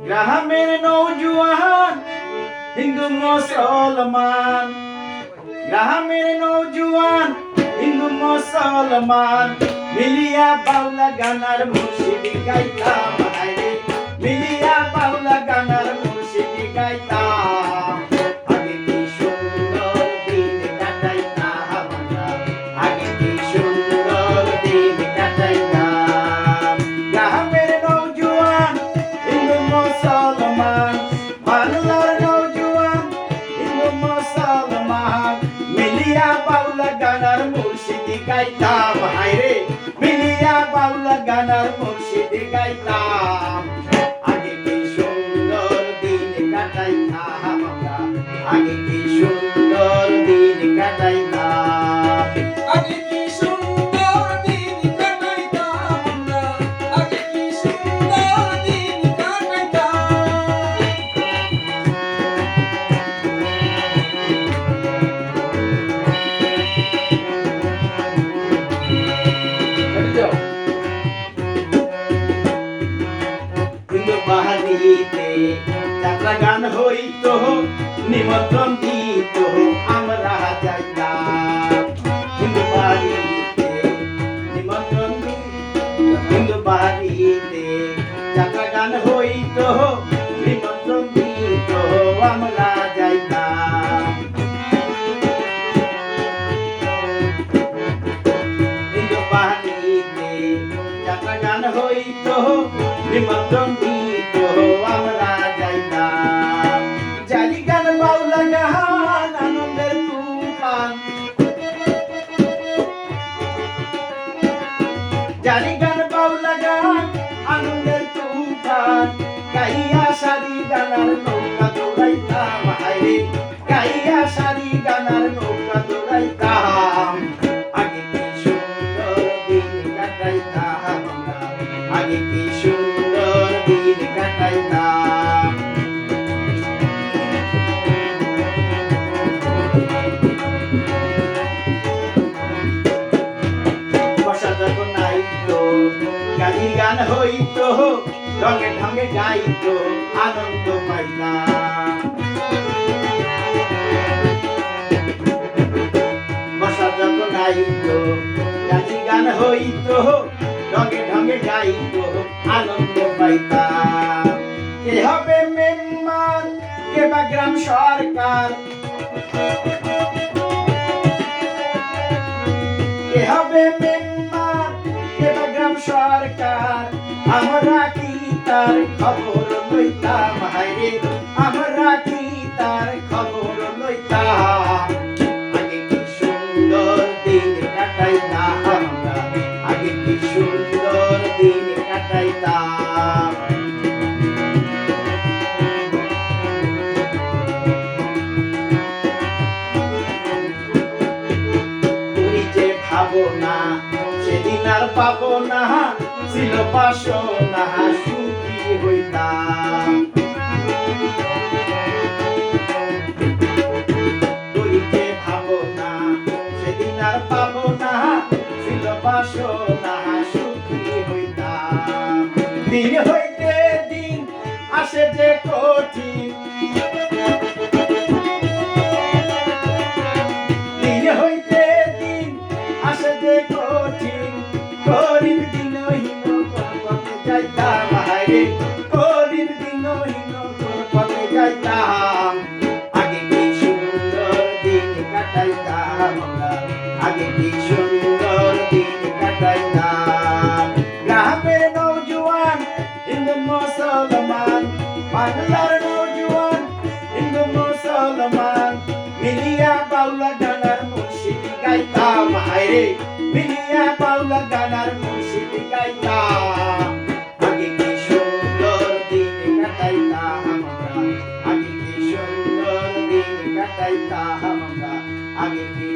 গ্রামের নৌজুয়ান হিন্দু মুসলমান, গ্রামের নৌজুয়ান হিন্দু মুসলমান মিলিয়া বাউলা গানার মুর্শিদি গাইতাম, হায়রে মিলিয়া বাউলা গানার মুর্শিদি গাইতাম। আগে কি সুন্দর দিন কাটাইতাম আমরা, আগে কি সুন্দর দিন কাটাইতাম। গ্রামের নৌজুয়ান হিন্দু মুসলমান, বাংলার নৌজুয়ান হিন্দু মুসলমান মিলিয়া বাউলা গানার মুর্শিদি গাইতাম, হায়রে মিলিয়া বাউলা গানার মুর্শিদি গাইতাম। আগে কি সুন্দর দিন কাটাইতাম আমরা, আগে কি সুন্দর দিন কাটাইতাম। আগে কি সুন্দর দিন কাটাইতাম আমরা, আগে কি সুন্দর দিন কাটাইতাম। হিন্দু বাহারিতে যাত্রা গান হইতো, নিমন্ত্রণ দিত আমরা যাইতাম। হিন্দু বাড়িতে নিমন্ত্রণ দিত, হিন্দু বাড়িতে যাত্রা গান হইতো, নিমন্ত্রণ দিত আমরা যাইতাম। হিন্দু বাড়িতে যাত্রা গান হইতো, নিমন্ত্রণ দিত আমরা যাইতাম। জালি গান বাউলা গান আনন্দের তুফান, জালি গান বাউলা গান আনন্দের তুফান গাইয়া সারি গানার নৌকা দৌড়াইতাম, হায়রে গাইয়া সারি গানার নৌকা দৌড়াইতাম। আগে কি সুন্দর দিন কাটাইতাম আমরা, আগে কি সুন্দর দিন কাটাইতাম। বর্ষা যখন আইতো গালি গান হইতো, রঙে ঢঙে গাইতো আনন্দ পাইতাম। বর্ষা যখন আইতো গালি গান হইতো, রঙে ঢঙে গাইতো আনন্দ পাইতাম। কে হবে মেম্বার, কে বা গ্রাম সরকার, কে হবে মেম্বার, কে বা গ্রাম সরকার আমরা কি তার খবর লইতাম, হায়রে আমরা কি তার খবর লইতাম। আগে কি সুন্দর দিন কাটাইতাম আমরা, আগে কি সুন্দর দিন কাটাইতাম। তুই যে ভাবনা সেদিন আর পাবো না, ছিল বাসনা সুখী হইতাম। তুই যে ভাবনা সেদিন আর পাবো না, ছিল বাসনা সুখী হইতাম। দিন হইতে দিন আসে যে কঠিন, দিন হইতে দিন আসে যে কঠিন, গরিব দিনহীন কোন পথে যাইতাম, হায়রে গরিব দিনহীন কোন পথে যাইতাম। আগে কি সুন্দর দিন কাটাইতাম আমরা, আগে কি সুন্দর দিন কাটাইতাম। গ্রামের নৌজুয়ান হিন্দু মুসলমান, বাংলার নৌজুয়ান হিন্দু মুসলমান মিলিয়া বাউলা গানার মুর্শিদি গাইতাম, হায়রে মিলিয়া বাউলা গানার মুর্শিদি গাইতাম। আগে কি সুন্দর দিন কাটাইতাম আমরা, আগে কি সুন্দর দিন কাটাইতাম আমরা, আগে কি